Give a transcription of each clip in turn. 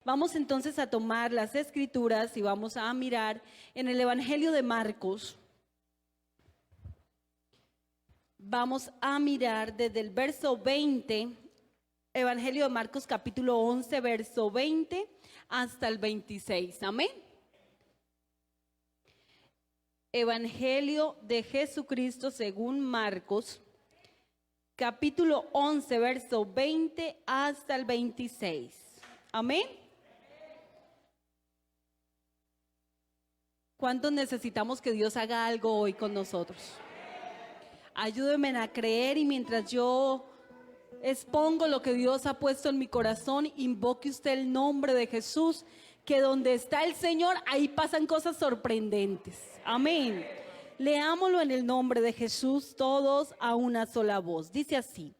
Vamos entonces a tomar las escrituras y vamos a mirar en el Evangelio de Marcos. Vamos a mirar desde el verso 20, Evangelio de Marcos capítulo 11, verso 20 hasta el 26. Amén. Evangelio de Jesucristo según Marcos, capítulo 11, verso 20 hasta el 26. Amén. ¿Cuántos necesitamos que Dios haga algo hoy con nosotros? Ayúdenme a creer y mientras yo expongo lo que Dios ha puesto en mi corazón, invoque usted el nombre de Jesús, que donde está el Señor, ahí pasan cosas sorprendentes. Amén. Leámoslo en el nombre de Jesús, todos a una sola voz. Dice así: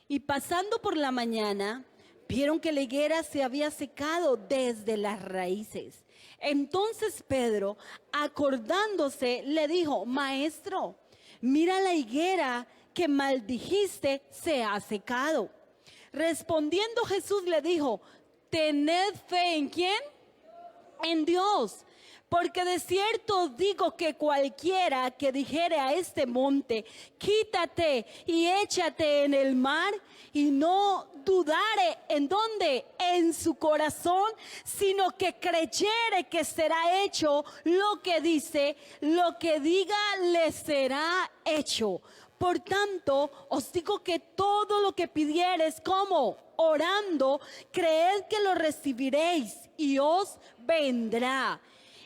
y pasando por la mañana, vieron que la higuera se había secado desde las raíces. Entonces Pedro, acordándose, le dijo: Maestro, mira la higuera que maldijiste se ha secado. Respondiendo Jesús le dijo: tened fe ¿en quién? En Dios. Porque de cierto os digo que cualquiera que dijere a este monte: quítate y échate en el mar, y no dudare en dónde, en su corazón, sino que creyere que será hecho lo que dice, lo que diga le será hecho. Por tanto, os digo que todo lo que pidiereis, como orando, creed que lo recibiréis y os vendrá.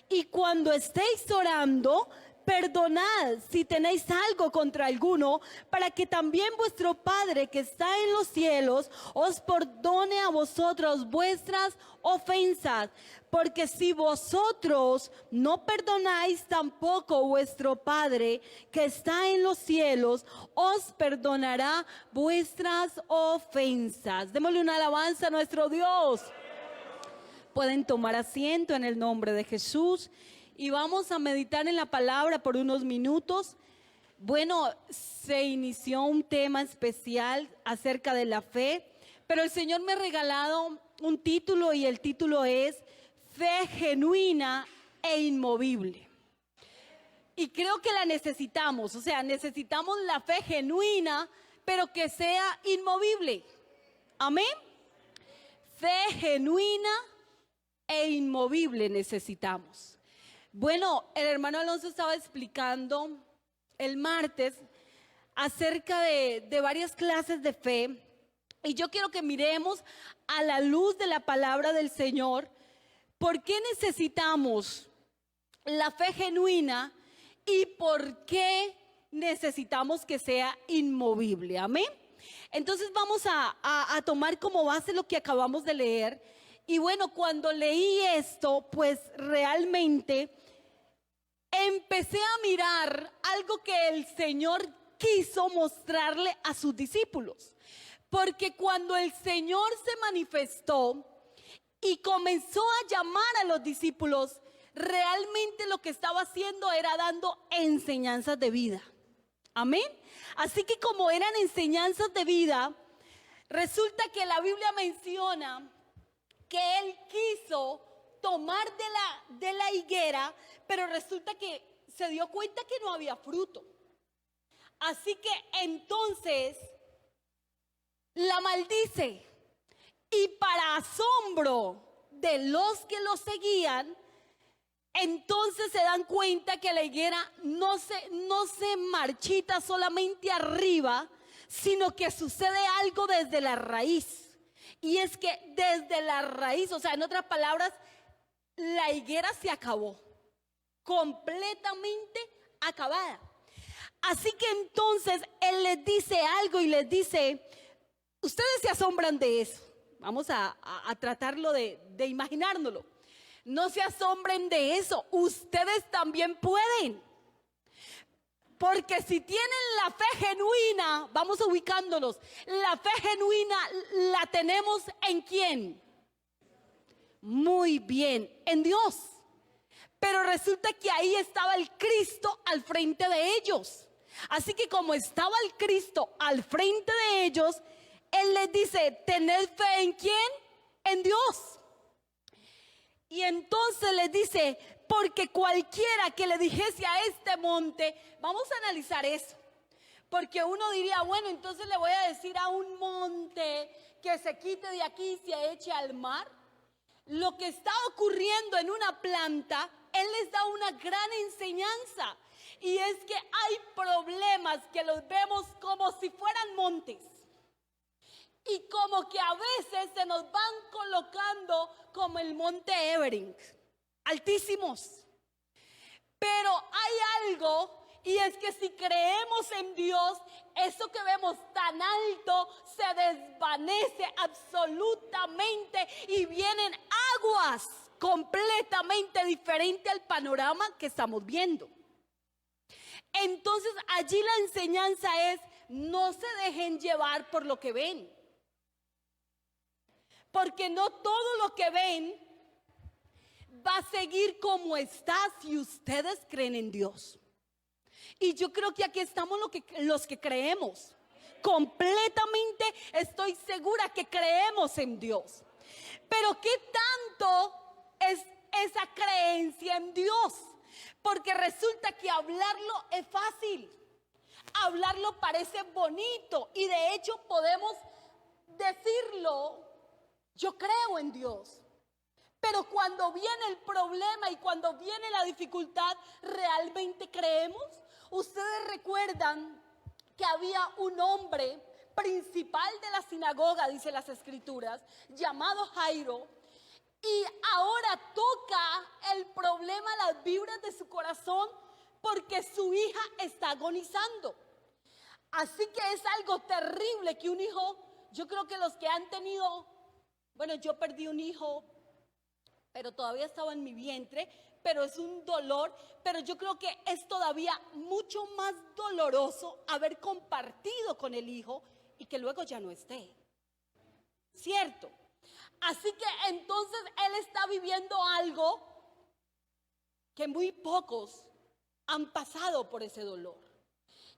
Y cuando estéis orando, perdonad si tenéis algo contra alguno, para que también vuestro Padre que está en los cielos os perdone a vosotros vuestras ofensas. Porque si vosotros no perdonáis, tampoco vuestro Padre que está en los cielos os perdonará vuestras ofensas. Démosle una alabanza a nuestro Dios. Pueden tomar asiento en el nombre de Jesús y vamos a meditar en la palabra por unos minutos. Bueno, se inició un tema especial acerca de la fe, pero el Señor me ha regalado un título y el título es Fe genuina e inmovible. Y creo que la necesitamos, o sea, necesitamos la fe genuina, pero que sea inmovible. Amén. Fe genuina e inmovible necesitamos. Bueno, el hermano Alonso estaba explicando el martes acerca de varias clases de fe, y yo quiero que miremos a la luz de la palabra del Señor por qué necesitamos la fe genuina y por qué necesitamos que sea inmovible. Amén. Entonces vamos a tomar como base lo que acabamos de leer. Y bueno, cuando leí esto, pues realmente empecé a mirar algo que el Señor quiso mostrarle a sus discípulos. Porque cuando el Señor se manifestó y comenzó a llamar a los discípulos, realmente lo que estaba haciendo era dando enseñanzas de vida. Amén. Así que como eran enseñanzas de vida, resulta que la Biblia menciona que él quiso tomar de la higuera, pero resulta que se dio cuenta que no había fruto. Así que entonces la maldice, y para asombro de los que lo seguían, entonces se dan cuenta que la higuera no se marchita solamente arriba, sino que sucede algo desde la raíz. Y es que desde la raíz, o sea, en otras palabras, la higuera se acabó, completamente acabada. Así que entonces Él les dice algo y les dice: ustedes se asombran de eso. Vamos a tratarlo de imaginárnoslo. No se asombren de eso, ustedes también pueden. Porque si tienen la fe genuina, vamos ubicándonos, la fe genuina la tenemos ¿en quién? Muy bien, en Dios. Pero resulta que ahí estaba el Cristo al frente de ellos. Así que como estaba el Cristo al frente de ellos, Él les dice: tened fe ¿en quién? En Dios. Y entonces les dice, porque cualquiera que le dijese a este monte, vamos a analizar eso. Porque uno diría, bueno, entonces le voy a decir a un monte que se quite de aquí y se eche al mar. Lo que está ocurriendo en una planta, él les da una gran enseñanza. Y es que hay problemas que los vemos como si fueran montes. Y como que a veces se nos van colocando como el monte Everest, altísimos. Pero hay algo, y es que si creemos en Dios, eso que vemos tan alto se desvanece absolutamente y vienen aguas completamente diferentes al panorama que estamos viendo. Entonces allí la enseñanza es, no se dejen llevar por lo que ven. Porque no todo lo que ven va a seguir como está si ustedes creen en Dios. Y yo creo que aquí estamos los que creemos. Completamente estoy segura que creemos en Dios. Pero ¿qué tanto es esa creencia en Dios? Porque resulta que hablarlo es fácil. Hablarlo parece bonito y de hecho podemos decirlo. Yo creo en Dios, pero cuando viene el problema y cuando viene la dificultad, ¿realmente creemos? Ustedes recuerdan que había un hombre principal de la sinagoga, dice las escrituras, llamado Jairo, y ahora toca el problema, las vibras de su corazón, porque su hija está agonizando. Así que es algo terrible que un hijo, yo creo que los que han tenido... Bueno, yo perdí un hijo, pero todavía estaba en mi vientre, pero es un dolor, pero yo creo que es todavía mucho más doloroso haber compartido con el hijo y que luego ya no esté. ¿Cierto? Así que entonces él está viviendo algo que muy pocos han pasado por ese dolor.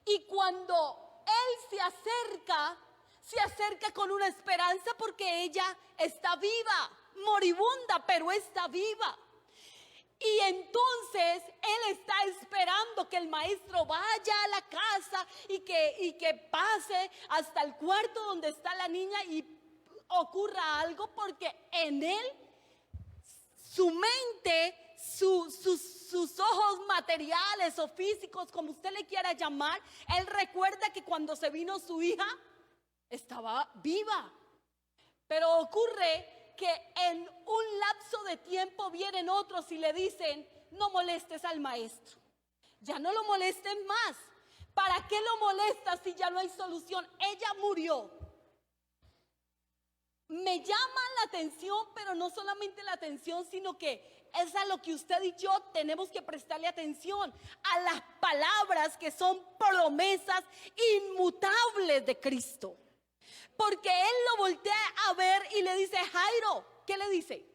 Y cuando él se acerca con una esperanza porque ella está viva, moribunda, pero está viva. Y entonces él está esperando que el maestro vaya a la casa y que pase hasta el cuarto donde está la niña y ocurra algo, porque en él, su mente, sus ojos materiales o físicos, como usted le quiera llamar, él recuerda que cuando se vino su hija, estaba viva. Pero ocurre que en un lapso de tiempo vienen otros y le dicen, no molestes al maestro, ya no lo molesten más. ¿Para qué lo molestas si ya no hay solución? Ella murió. Me llama la atención, pero no solamente la atención, sino que es a lo que usted y yo tenemos que prestarle atención, a las palabras que son promesas inmutables de Cristo. Porque él lo voltea a ver y le dice, Jairo, ¿qué le dice?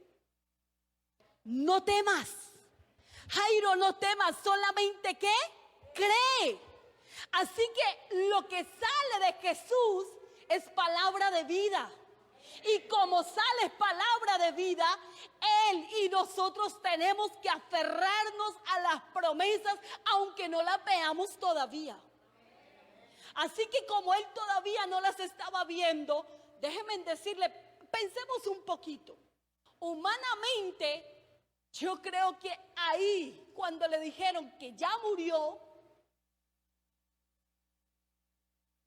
No temas. Jairo, no temas, solamente ¿qué? Cree. Así que lo que sale de Jesús es palabra de vida. Y como sale palabra de vida, él y nosotros tenemos que aferrarnos a las promesas, aunque no las veamos todavía. Así que como él todavía no las estaba viendo, déjenme decirle, pensemos un poquito. Humanamente, yo creo que ahí, cuando le dijeron que ya murió,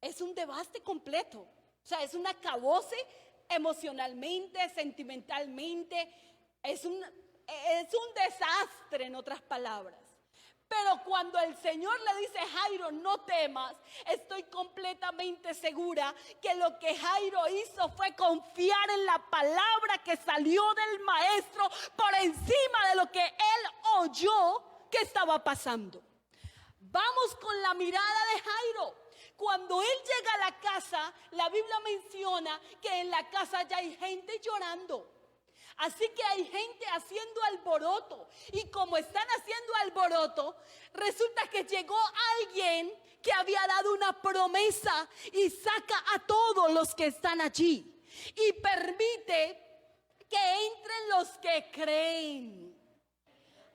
es un devaste completo. O sea, es un acabose emocionalmente, sentimentalmente, es un desastre, en otras palabras. Pero cuando el Señor le dice, Jairo, no temas, estoy completamente segura que lo que Jairo hizo fue confiar en la palabra que salió del maestro por encima de lo que él oyó que estaba pasando. Vamos con la mirada de Jairo. Cuando él llega a la casa, la Biblia menciona que en la casa ya hay gente llorando. Así que hay gente haciendo alboroto. Y como están haciendo alboroto, resulta que llegó alguien que había dado una promesa y saca a todos los que están allí. Y permite que entren los que creen.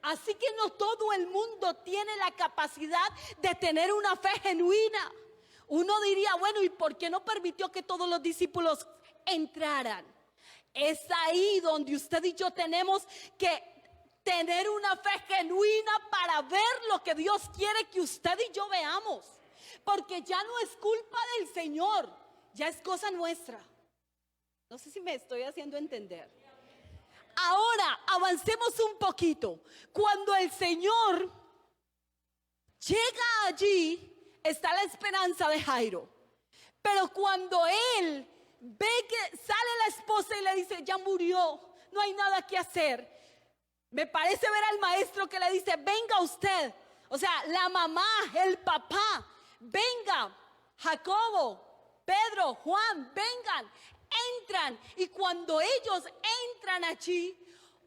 Así que no todo el mundo tiene la capacidad de tener una fe genuina. Uno diría, bueno, ¿y por qué no permitió que todos los discípulos entraran? Es ahí donde usted y yo tenemos que tener una fe genuina para ver lo que Dios quiere que usted y yo veamos. Porque ya no es culpa del Señor, ya es cosa nuestra. No sé si me estoy haciendo entender. Ahora avancemos un poquito. Cuando el Señor llega allí, está la esperanza de Jairo. Pero cuando él ve que sale la esposa y le dice, ya murió, no hay nada que hacer. Me parece ver al maestro que le dice, venga usted. O sea, la mamá, el papá, venga, Jacobo, Pedro, Juan, vengan, entran. Y cuando ellos entran allí,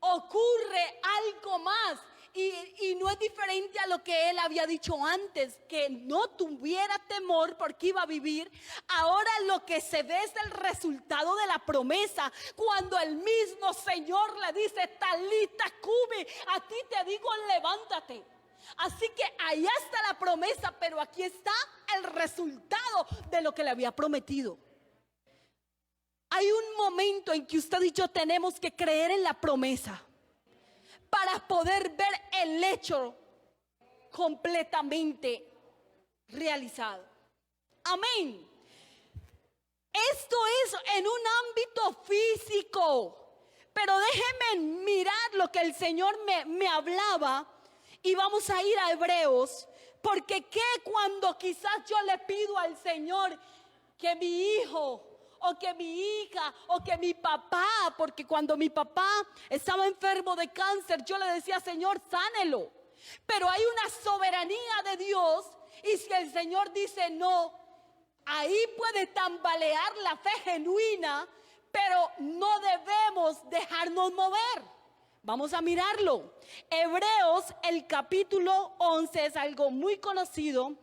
ocurre algo más. Y no es diferente a lo que él había dicho antes, que no tuviera temor porque iba a vivir. Ahora lo que se ve es el resultado de la promesa. Cuando el mismo Señor le dice, Talita cumi, a ti te digo levántate. Así que allá está la promesa, pero aquí está el resultado de lo que le había prometido. Hay un momento en que usted y yo tenemos que creer en la promesa para poder ver el hecho completamente realizado. Amén. Esto es en un ámbito físico, pero déjenme mirar lo que el Señor me hablaba y vamos a ir a Hebreos, porque que cuando quizás yo le pido al Señor que mi hijo o que mi hija, o que mi papá, porque cuando mi papá estaba enfermo de cáncer, yo le decía, Señor, sánelo. Pero hay una soberanía de Dios, y si el Señor dice no, ahí puede tambalear la fe genuina, pero no debemos dejarnos mover. Vamos a mirarlo. Hebreos, el capítulo 11, es algo muy conocido,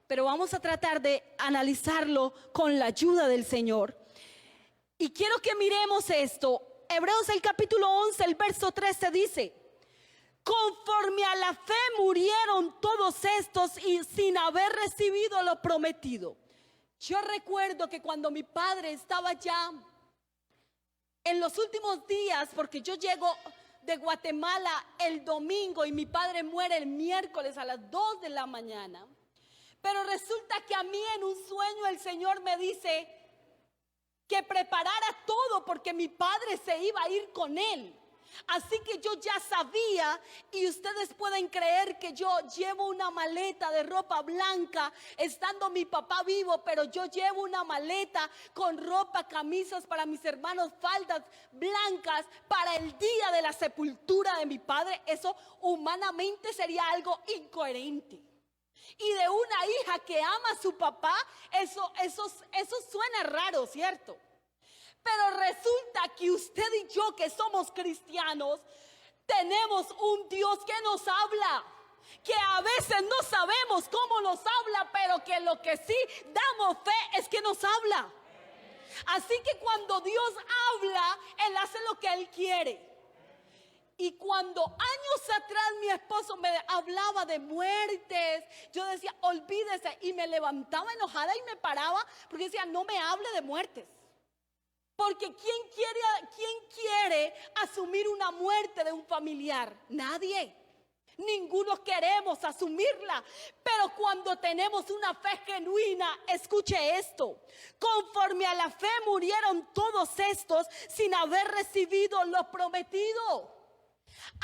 pero vamos a tratar de analizarlo con la ayuda del Señor. Y quiero que miremos esto. Hebreos el capítulo 11, el verso 13 dice, conforme a la fe murieron todos estos y sin haber recibido lo prometido. Yo recuerdo que cuando mi padre estaba ya en los últimos días, porque yo llego de Guatemala el domingo y mi padre muere el miércoles a las 2 de la mañana. Pero resulta que a mí en un sueño el Señor me dice que preparara todo porque mi padre se iba a ir con él. Así que yo ya sabía, y ustedes pueden creer que yo llevo una maleta de ropa blanca estando mi papá vivo, pero yo llevo una maleta con ropa, camisas para mis hermanos, faldas blancas para el día de la sepultura de mi padre. Eso humanamente sería algo incoherente. Y de una hija que ama a su papá, eso suena raro, ¿cierto? Pero resulta que usted y yo, que somos cristianos, tenemos un Dios que nos habla, que a veces no sabemos cómo nos habla, pero que lo que sí damos fe es que nos habla. Así que cuando Dios habla, Él hace lo que Él quiere. Y cuando años atrás mi esposo me hablaba de muertes, yo decía, olvídese, y me levantaba enojada y me paraba, porque decía, no me hable de muertes. Porque ¿quién quiere asumir una muerte de un familiar? Nadie. Ninguno queremos asumirla. Pero cuando tenemos una fe genuina, escuche esto, conforme a la fe murieron todos estos sin haber recibido lo prometido.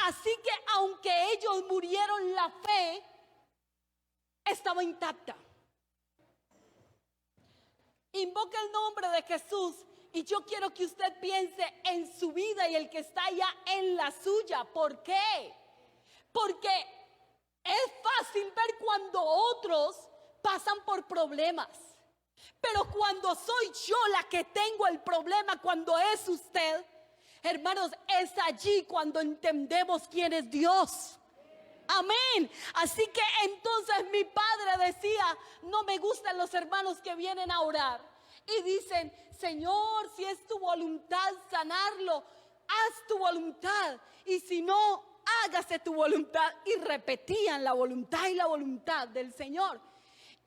Así que aunque ellos murieron, la fe estaba intacta. Invoca el nombre de Jesús y yo quiero que usted piense en su vida y el que está allá en la suya. ¿Por qué? Porque es fácil ver cuando otros pasan por problemas. Pero cuando soy yo la que tengo el problema, cuando es usted, hermanos, es allí cuando entendemos quién es Dios. Amén. Así que entonces mi padre decía, no me gustan los hermanos que vienen a orar y dicen, Señor, si es tu voluntad sanarlo. haz tu voluntad, y si no, hágase tu voluntad. Y repetían la voluntad y la voluntad del Señor.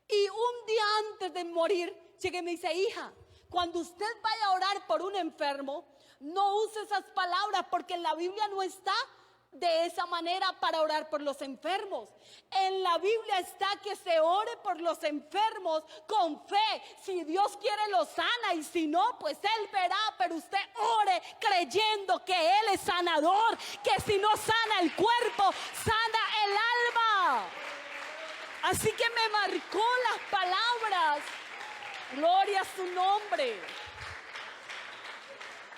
Y un día antes de morir, llegué y me dice: hija, cuando usted vaya a orar por un enfermo, no use esas palabras, porque en la Biblia no está de esa manera para orar por los enfermos. En la Biblia está que se ore por los enfermos con fe. Si Dios quiere los sana, y si no, pues Él verá. Pero usted ore creyendo que Él es sanador, que si no sana el cuerpo, sana el alma. Así que me marcó las palabras. Gloria a su nombre.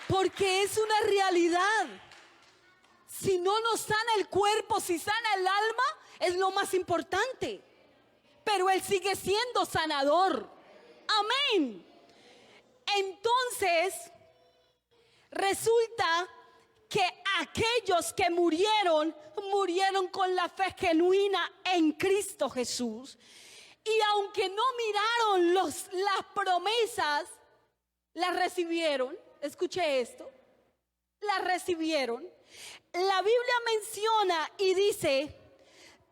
Porque es una realidad. Si no nos sana el cuerpo, si sana el alma, es lo más importante. Pero Él sigue siendo sanador. Amén. Entonces, resulta que aquellos que murieron con la fe genuina en Cristo Jesús. Y aunque no miraron las promesas, las recibieron. Escuche esto. Las recibieron. La Biblia menciona y dice,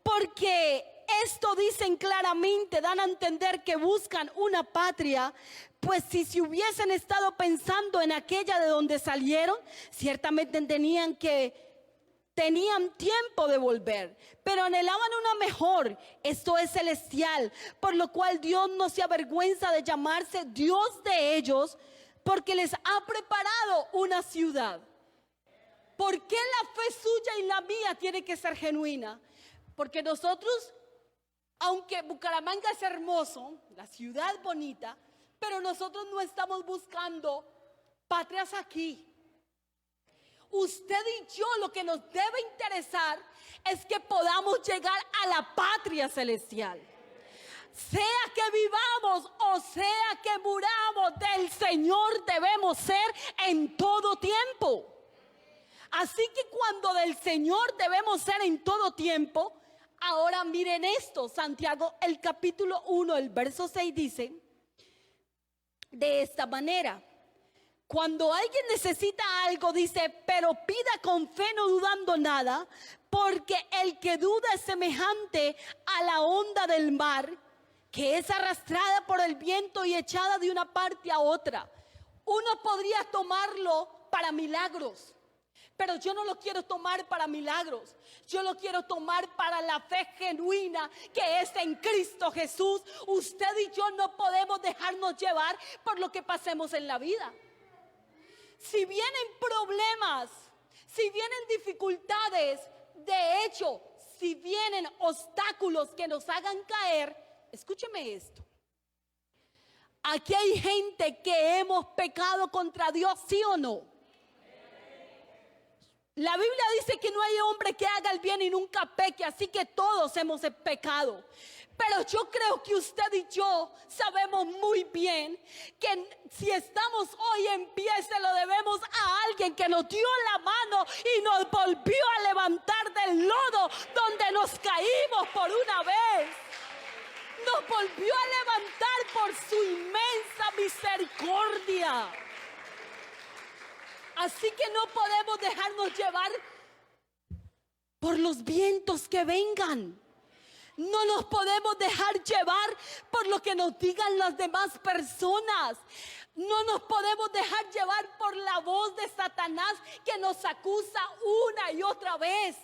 porque esto dicen claramente, dan a entender que buscan una patria, pues si se hubiesen estado pensando en aquella de donde salieron, ciertamente tenían tiempo de volver, pero anhelaban una mejor, esto es celestial, por lo cual Dios no se avergüenza de llamarse Dios de ellos, porque les ha preparado una ciudad. ¿Por qué la fe suya y la mía tiene que ser genuina? Porque nosotros, aunque Bucaramanga es hermoso, la ciudad bonita, pero nosotros no estamos buscando patrias aquí. Usted y yo, lo que nos debe interesar es que podamos llegar a la patria celestial. Sea que vivamos o sea que muramos, del Señor debemos ser en todo tiempo. Así que cuando del Señor debemos ser en todo tiempo, ahora miren esto, Santiago, el capítulo 1, el verso 6 dice de esta manera: cuando alguien necesita algo, dice, pero pida con fe, no dudando nada, porque el que duda es semejante a la onda del mar, que es arrastrada por el viento y echada de una parte a otra. Uno podría tomarlo para milagros, pero yo no lo quiero tomar para milagros. Yo lo quiero tomar para la fe genuina que es en Cristo Jesús. Usted y yo no podemos dejarnos llevar por lo que pasemos en la vida. Si vienen problemas, si vienen dificultades, de hecho, si vienen obstáculos que nos hagan caer, escúcheme esto. Aquí hay gente que hemos pecado contra Dios, ¿sí o no? La Biblia dice que no hay hombre que haga el bien y nunca peque, así que todos hemos pecado. Pero yo creo que usted y yo sabemos muy bien que si estamos hoy en pie, se lo debemos a alguien que nos dio la mano y nos volvió a levantar del lodo donde nos caímos por una vez. Nos volvió a levantar por su inmensa misericordia. Así que no podemos dejarnos llevar por los vientos que vengan. No nos podemos dejar llevar por lo que nos digan las demás personas. No nos podemos dejar llevar por la voz de Satanás que nos acusa una y otra vez.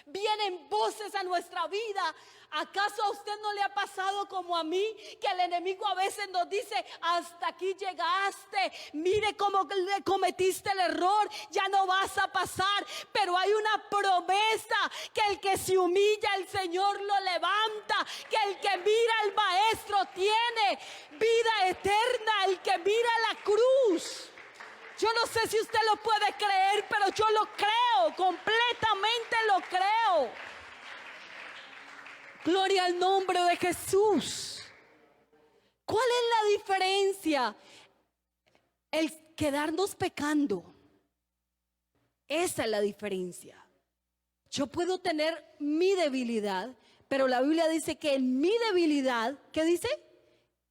Vienen voces a nuestra vida. ¿Acaso a usted no le ha pasado como a mí, que el enemigo a veces nos dice: hasta aquí llegaste, mire cómo le cometiste el error, ya no vas a pasar? Pero hay una promesa, que el que se humilla el Señor lo levanta, que el que mira al Maestro tiene vida eterna, el que mira la cruz. Yo no sé si usted lo puede creer, pero yo lo creo, completamente lo creo. Gloria al nombre de Jesús. ¿Cuál es la diferencia? El quedarnos pecando. Esa es la diferencia. Yo puedo tener mi debilidad, pero la Biblia dice que en mi debilidad, ¿qué dice?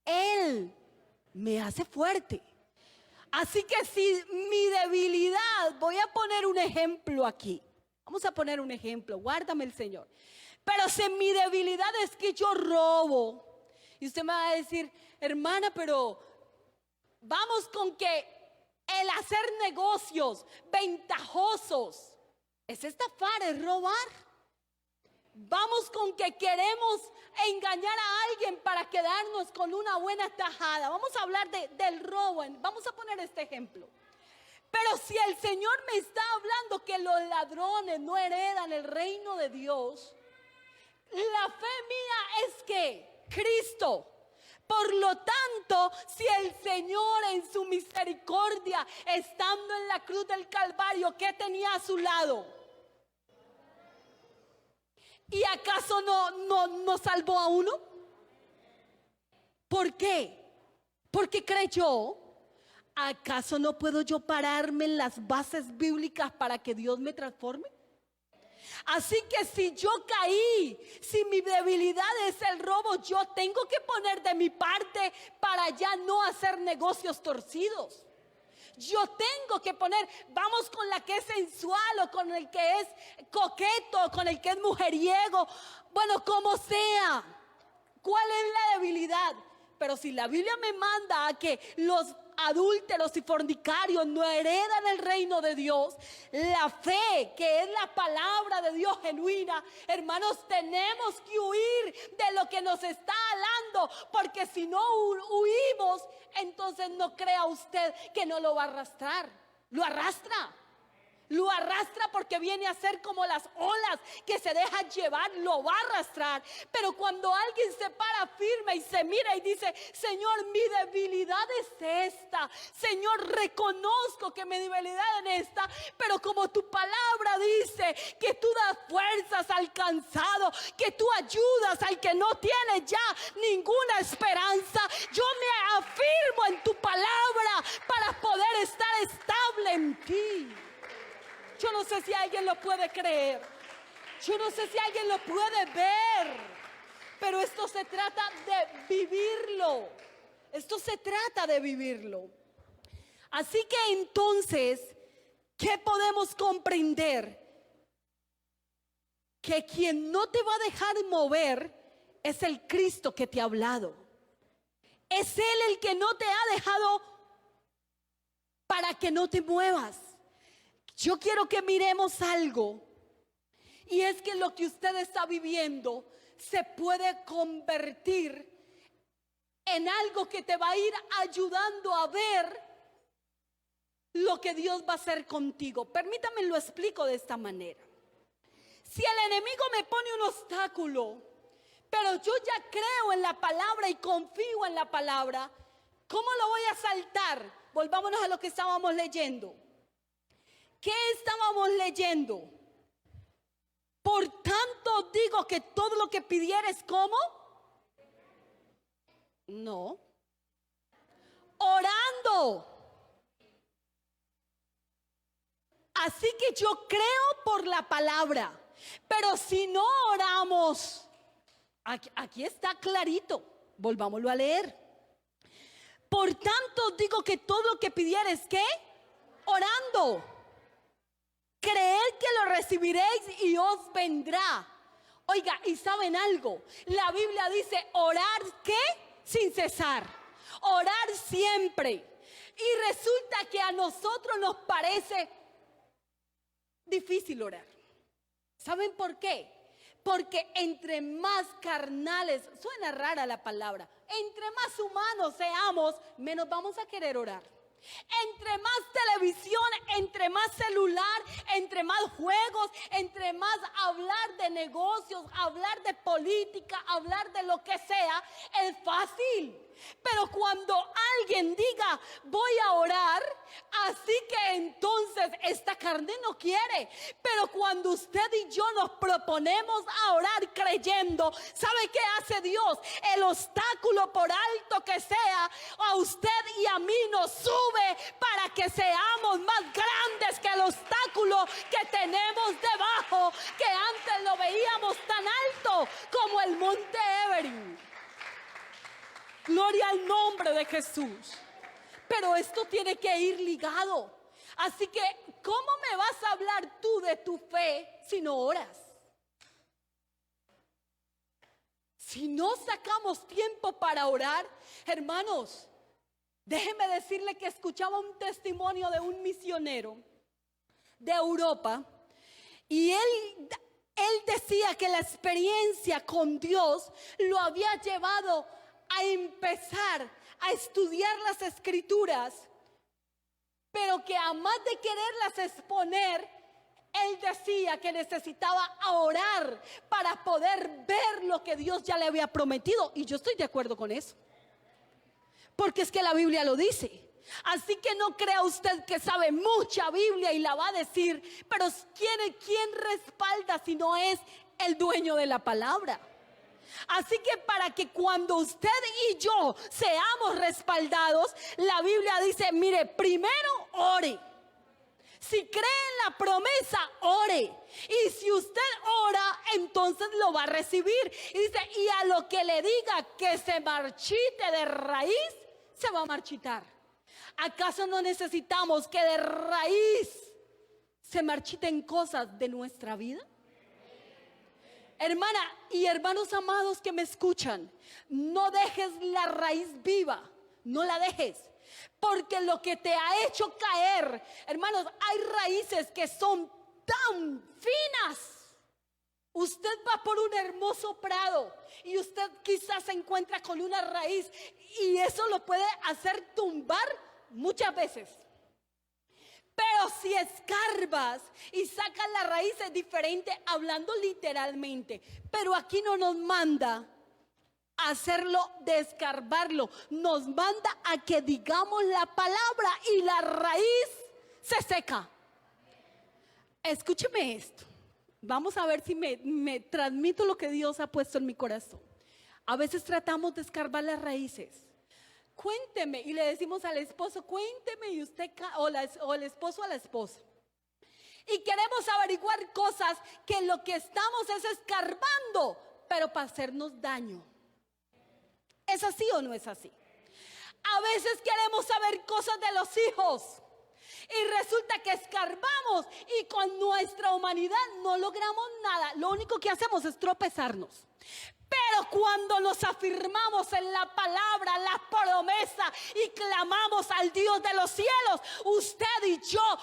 Él me hace fuerte. Así que si mi debilidad, voy a poner un ejemplo aquí. Vamos a poner un ejemplo, guárdame el Señor. Pero si mi debilidad es que yo robo, y usted me va a decir, hermana, pero vamos con que el hacer negocios ventajosos es estafar, es robar. Vamos con que queremos engañar a alguien para quedarnos con una buena tajada. Vamos a hablar del robo. Vamos a poner este ejemplo. Pero si el Señor me está hablando que los ladrones no heredan el reino de Dios, la fe mía es que Cristo. Por lo tanto, si el Señor en su misericordia, estando en la cruz del Calvario, ¿qué tenía a su lado? ¿Y acaso no salvó a uno? ¿Por qué? Porque creyó. ¿Acaso no puedo yo pararme en las bases bíblicas para que Dios me transforme? Así que si yo caí, si mi debilidad es el robo, yo tengo que poner de mi parte para ya no hacer negocios torcidos. Yo tengo que poner, vamos con la que es sensual o con el que es coqueto, con el que es mujeriego, bueno, como sea. ¿Cuál es la debilidad? Pero si la Biblia me manda a que los adúlteros y fornicarios no heredan el reino de Dios, la fe, que es la palabra de Dios genuina, hermanos, tenemos que huir de lo que nos está alando, porque si no huimos, entonces no crea usted que no lo va a arrastrar. Lo arrastra. Lo arrastra porque viene a ser como las olas que se dejan llevar, lo va a arrastrar. Pero cuando alguien se para firme y se mira y dice, Señor, mi debilidad es esta. Señor, reconozco que mi debilidad es esta, pero como tu palabra dice que tú das fuerzas al cansado, que tú ayudas al que no tiene ya ninguna esperanza, yo me afirmo en tu palabra para poder estar estable en ti. Yo no sé si alguien lo puede creer. Yo no sé si alguien lo puede ver. Pero esto se trata de vivirlo. Esto se trata de vivirlo. Así que entonces, ¿qué podemos comprender? Que quien no te va a dejar mover es el Cristo que te ha hablado. Es Él el que no te ha dejado para que no te muevas. Yo quiero que miremos algo, y es que lo que usted está viviendo se puede convertir en algo que te va a ir ayudando a ver lo que Dios va a hacer contigo. Permítame lo explico de esta manera. Si el enemigo me pone un obstáculo, pero yo ya creo en la palabra y confío en la palabra, ¿cómo lo voy a saltar? Volvámonos a lo que estábamos leyendo. ¿Qué estábamos leyendo? Por tanto digo que todo lo que pidieres, ¿cómo? No. Orando. Así que yo creo por la palabra. Pero si no oramos, aquí está clarito. Volvámoslo a leer. Por tanto digo que todo lo que pidieres, ¿qué? Orando. Creed que lo recibiréis y os vendrá. Oiga, ¿y saben algo? La Biblia dice orar, ¿qué? Sin cesar. Orar siempre. Y resulta que a nosotros nos parece difícil orar. ¿Saben por qué? Porque entre más carnales, suena rara la palabra, entre más humanos seamos, menos vamos a querer orar. Entre más televisión, entre más celular, entre más juegos, entre más hablar de negocios, hablar de política, hablar de lo que sea, es fácil. Pero cuando alguien diga voy a orar, así que entonces esta carne no quiere. Pero cuando usted y yo nos proponemos a orar creyendo, ¿sabe qué hace Dios? El obstáculo, por alto que sea, a usted y a mí nos sube para que seamos más grandes que el obstáculo que tenemos debajo, que antes lo veíamos tan alto como el monte Everest. Gloria al nombre de Jesús. pero esto tiene que ir ligado. Así que, ¿cómo me vas a hablar tú de tu fe si no oras? Si no sacamos tiempo para orar, hermanos, déjeme decirle que escuchaba un testimonio de un misionero de Europa y él decía que la experiencia con Dios lo había llevado a empezar a estudiar las escrituras, pero que a más de quererlas exponer, él decía que necesitaba orar para poder ver lo que Dios ya le había prometido. Y yo estoy de acuerdo con eso, porque es que la Biblia lo dice. Así que no crea usted que sabe mucha Biblia y la va a decir, pero ¿quién respalda si no es el dueño de la palabra? Así que para que cuando usted y yo seamos respaldados, la Biblia dice, mire, primero ore. Si cree en la promesa, ore. Y si usted ora, entonces lo va a recibir. Y dice, y a lo que le diga que se marchite de raíz, se va a marchitar. ¿Acaso no necesitamos que de raíz se marchiten cosas de nuestra vida? Hermana y hermanos amados que me escuchan, no dejes la raíz viva, no la dejes. Porque lo que te ha hecho caer, hermanos, hay raíces que son tan finas. Usted va por un hermoso prado y usted quizás se encuentra con una raíz y eso lo puede hacer tumbar muchas veces. Pero si escarbas y sacas la raíz es diferente, hablando literalmente. Pero aquí no nos manda a hacerlo de escarbarlo, nos manda a que digamos la palabra y la raíz se seca. Escúcheme esto. Vamos a ver si me transmito lo que Dios ha puesto en mi corazón. A veces tratamos de escarbar las raíces. Cuénteme, y le decimos al esposo, cuénteme, y usted, o el esposo a la esposa. Y queremos averiguar cosas que lo que estamos es escarbando, pero para hacernos daño. ¿Es así o no es así? A veces queremos saber cosas de los hijos y resulta que escarbamos y con nuestra humanidad no logramos nada. Lo único que hacemos es tropezarnos. Pero cuando nos afirmamos en la palabra, la promesa y clamamos al Dios de los cielos, usted y yo,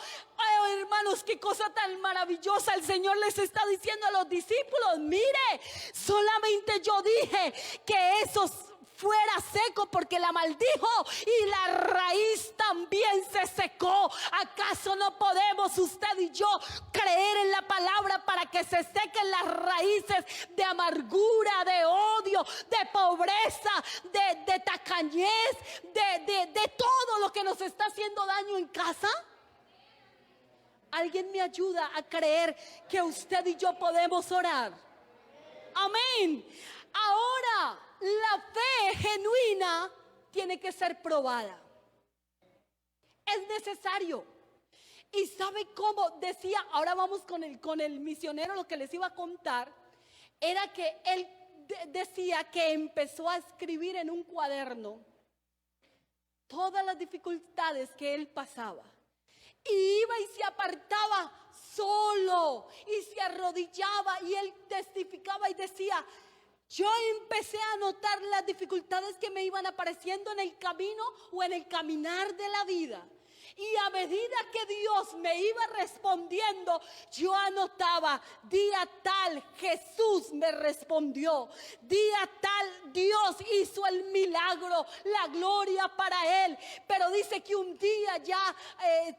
hermanos, qué cosa tan maravillosa el Señor les está diciendo a los discípulos. Mire, solamente yo dije que esos fuera seco porque la maldijo y la raíz también se secó. ¿Acaso no podemos usted y yo creer en la palabra para que se sequen las raíces de amargura, de odio, de pobreza, de tacañez, de todo lo que nos está haciendo daño en casa? ¿Alguien me ayuda a creer que usted y yo podemos orar? Amén. Ahora, la fe genuina tiene que ser probada. Es necesario. Y ¿sabe cómo? Decía, ahora vamos con el misionero, lo que les iba a contar, era que él decía que empezó a escribir en un cuaderno todas las dificultades que él pasaba. Y iba y se apartaba solo y se arrodillaba y él testificaba y decía, yo empecé a notar las dificultades que me iban apareciendo en el camino o en el caminar de la vida. Y a medida que Dios me iba respondiendo, yo anotaba, día tal, Jesús me respondió. Día tal, Dios hizo el milagro, la gloria para Él. Pero dice que un día ya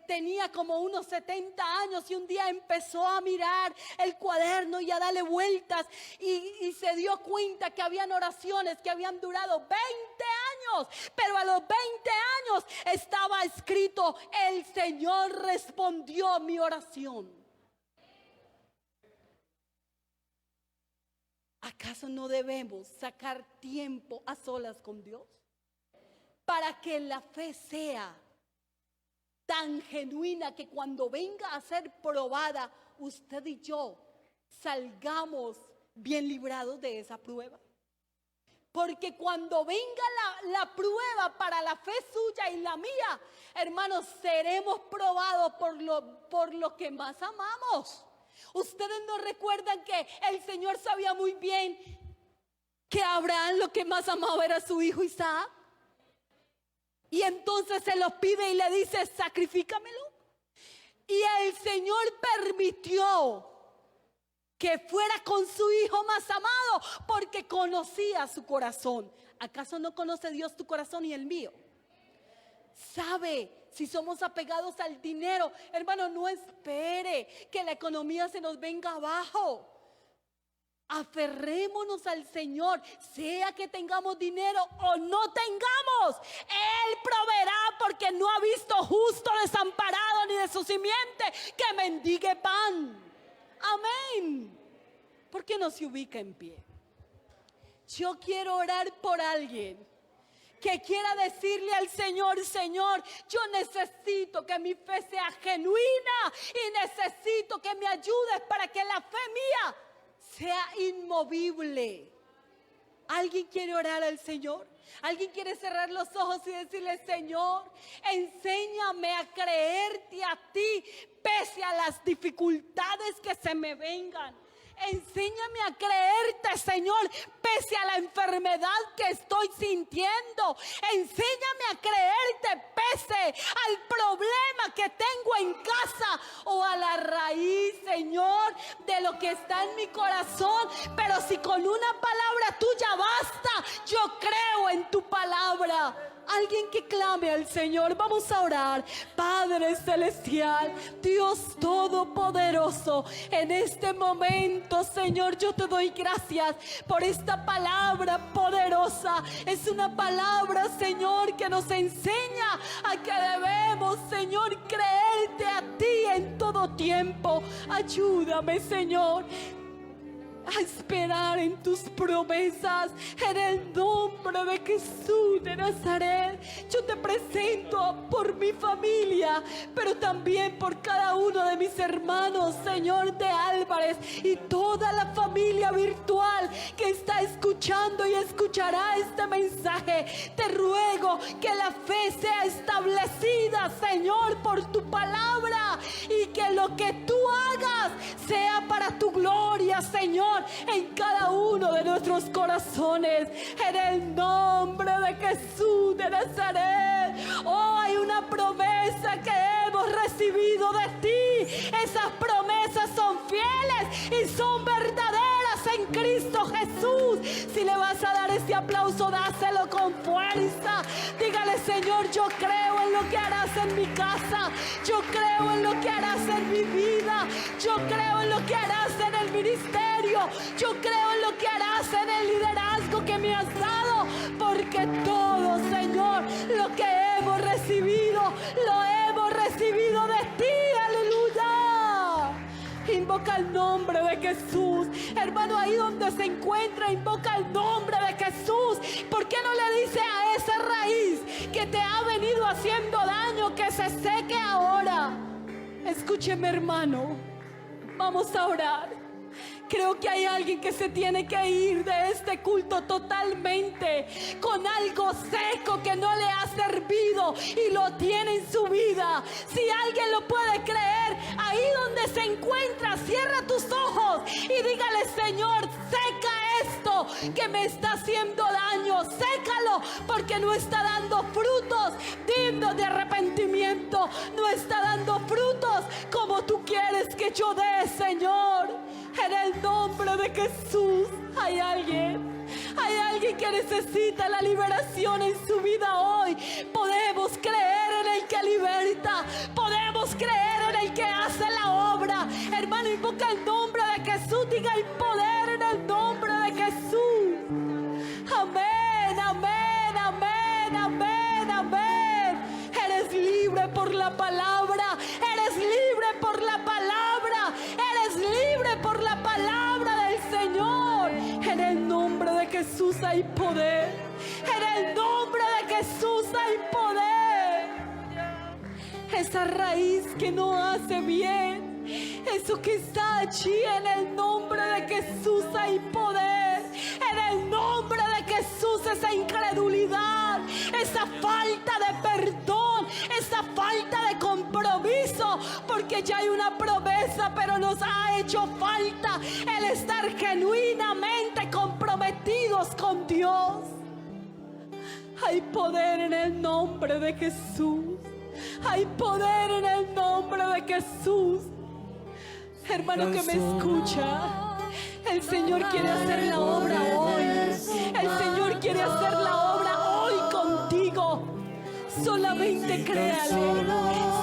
tenía como unos 70 años y un día empezó a mirar el cuaderno y a darle vueltas. Y se dio cuenta que habían oraciones que habían durado 20 años. Pero a los 20 años estaba escrito, el Señor respondió mi oración. ¿Acaso no debemos sacar tiempo a solas con Dios para que la fe sea tan genuina que cuando venga a ser probada, usted y yo salgamos bien librados de esa prueba? Porque cuando venga la prueba para la fe suya y la mía, hermanos, seremos probados por lo que más amamos. Ustedes no recuerdan que el Señor sabía muy bien que Abraham lo que más amaba era su hijo Isaac. Y entonces se lo pide y le dice, sacrifícamelo. Y el Señor permitió que fuera con su hijo más amado, porque conocía su corazón. ¿Acaso no conoce Dios tu corazón y el mío? Sabe si somos apegados al dinero. Hermano, no espere que la economía se nos venga abajo. Aferrémonos al Señor, sea que tengamos dinero o no tengamos. Él proveerá, porque no ha visto justo desamparado ni de su simiente que mendigue pan. Amén. ¿Por qué no se ubica en pie? Yo quiero orar por alguien que quiera decirle al Señor, Señor, yo necesito que mi fe sea genuina y necesito que me ayudes para que la fe mía sea inmovible. ¿Alguien quiere orar al Señor? ¿Alguien quiere cerrar los ojos y decirle, Señor, enséñame a creerte a ti pese a las dificultades que se me vengan? Enséñame a creerte, Señor, pese a la enfermedad que estoy sintiendo. Enséñame a creerte pese al problema que tengo en casa o a la raíz, Señor, de lo que está en mi corazón. Pero si con una palabra tuya basta, yo creo en tu palabra. Alguien que clame al Señor, vamos a orar. Padre celestial, Dios todopoderoso, en este momento, Señor, yo te doy gracias por esta palabra poderosa. Es una palabra, Señor, que nos enseña a que debemos, Señor, creerte a ti en todo tiempo. Ayúdame, Señor, a esperar en tus promesas, en el nombre de Jesús de Nazaret. Yo te presento por mi familia, pero también por cada uno de mis hermanos, Señor, de Álvarez, y toda la familia virtual que está escuchando y escuchará este mensaje. Te ruego que la fe sea establecida, Señor, por tu palabra, y que lo que tú hagas sea para tu gloria, Señor, en cada uno de nuestros corazones, en el nombre de Jesús de Nazaret. Oh, hay una promesa que hemos recibido de ti. Esas promesas son fieles y son verdaderas en Cristo Jesús. Si le vas a dar este aplauso, dáselo con fuerza. Dígale, Señor, yo creo en lo que harás en mi casa, yo creo en lo que harás en mi vida, yo creo en lo que harás en el ministerio, yo creo en lo que harás en el liderazgo que me has dado, porque todo, Señor, lo que hemos recibido, lo hemos recibido de ti. Aleluya. Invoca el nombre de Jesús. Hermano, ahí donde se encuentra, invoca el nombre de Jesús. ¿Por qué no le dice a esa raíz que te ha venido haciendo daño que se seque ahora? Escúcheme, hermano, vamos a orar. Creo que hay alguien que se tiene que ir de este culto totalmente con algo seco que no le ha servido y lo tiene en su vida. Si alguien lo puede creer, ahí donde se encuentra, cierra tus ojos y dígale, Señor, seca esto que me está haciendo daño, sécalo, porque no está dando frutos dignos de arrepentimiento, no está dando frutos como tú quieres que yo dé, Señor. En el nombre de Jesús, hay alguien que necesita la liberación en su vida hoy. Podemos creer en el que liberta, podemos creer en el que hace la obra. Hermano, invoca el nombre de Jesús, diga el poder en el nombre de Jesús. Amén, amén, amén, amén, amén. Eres libre por la palabra, eres libre por la palabra, eres libre por la palabra del Señor. En el nombre de Jesús hay poder, en el nombre de Jesús hay poder. Esa raíz que no hace bien, eso que está allí, en el nombre de Jesús hay poder, en el nombre de Jesús Jesús esa incredulidad, esa falta de perdón, esa falta de compromiso, porque ya hay una promesa, pero nos ha hecho falta el estar genuinamente comprometidos con Dios. Hay poder en el nombre de Jesús. Hay poder en el nombre de Jesús. Hermano que me escucha, el Señor quiere hacer la obra hoy. El Señor quiere hacer la obra hoy contigo. Solamente créale.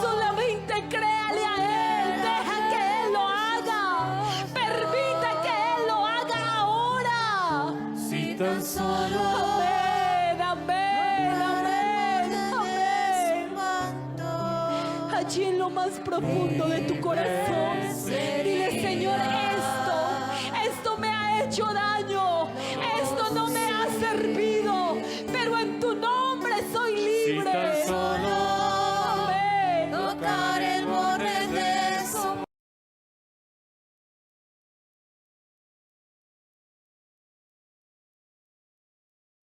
Solamente créale a Él. Deja que Él lo haga. Permite que Él lo haga ahora. Si tan solo Amén, amén, amén, amén. Allí en lo más profundo de tu corazón, dile: Señor, esto me ha hecho daño, esto no me ha servido, pero en tu nombre soy libre.